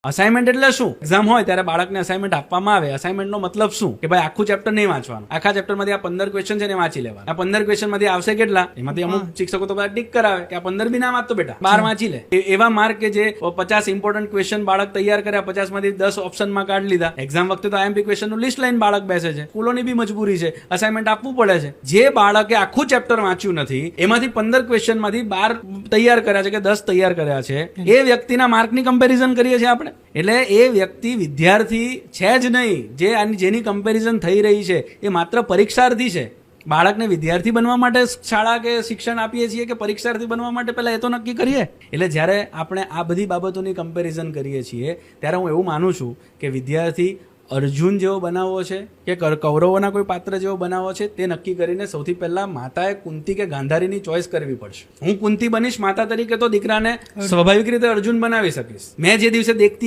Assignment એટલે શું? Exam હોય ત્યારે બાળકને અસાઇનમેન્ટ આપવામાં આવે. અસાઇનમેન્ટનો મતલબ શું? કે ભાઈ આખું ચેપ્ટર નહીં વાંચવાનું, આખા ચેપ્ટરમાંથી આ 15 ક્વેશ્ચન છે ને વાંચી લેવાના. આ 15 ક્વેશ્ચનમાંથી આવશે કેટલા, એમાંથી અમુક શિક્ષકો તો બધા ટીક કરાવે કે આ 15 બી ના વાંચતો બેટા, 12 વાંચી લે. એવા માર્ક કે જે 50 ઇમ્પોર્ટન્ટ ક્વેશ્ચન બાળક તૈયાર કર્યા, 50 માંથી 10 ઓપ્શનમાં કાઢી લીધા. એક્ઝામ વખતે તો આઈએમપી ક્વેશ્ચનનું લિસ્ટ લઈને બાળક બેસે છે. સ્કૂલોની બી મજબૂરી છે, અસાઇનમેન્ટ આપવું પડે છે. જે બાળકે આખું ચેપ્ટર વાંચ્યું નથી, એમાંથી 15 ક્વેશ્ચનમાંથી 12 તૈયાર કર્યા છે કે 10 તૈયાર કર્યા છે, એ વ્યક્તિના માર્કની કમ્પેરિઝન કરીએ છીએ આપણે. એટલે એ વ્યક્તિ વિદ્યાર્થી છે જ નહીં. જેની કમ્પેરિઝન થઈ રહી છે એ માત્ર પરીક્ષાર્થી છે. બાળકને વિદ્યાર્થી બનવા માટે શાળા કે શિક્ષણ આપીએ છીએ કે પરીક્ષાર્થી બનવા માટે, પહેલા એ તો નક્કી કરીએ. એટલે જ્યારે આપણે આ બધી બાબતોની કમ્પેરિઝન કરીએ છીએ ત્યારે હું એવું માનું છું કે વિદ્યાર્થી અર્જુન જેવો બનાવવો છે કે કૌરવોના કોઈ પાત્ર જેવો બનાવવો છે, તે નક્કી કરીને સૌથી પહેલા માતાએ કુંતી કે ગાંધારીની ચોઈસ કરવી પડશે. હું કુંતી બનીશ માતા તરીકે તો દીકરાને સ્વાભાવિક રીતે અર્જુન બનાવી શકીશ. મેં જે દિવસે દેખતી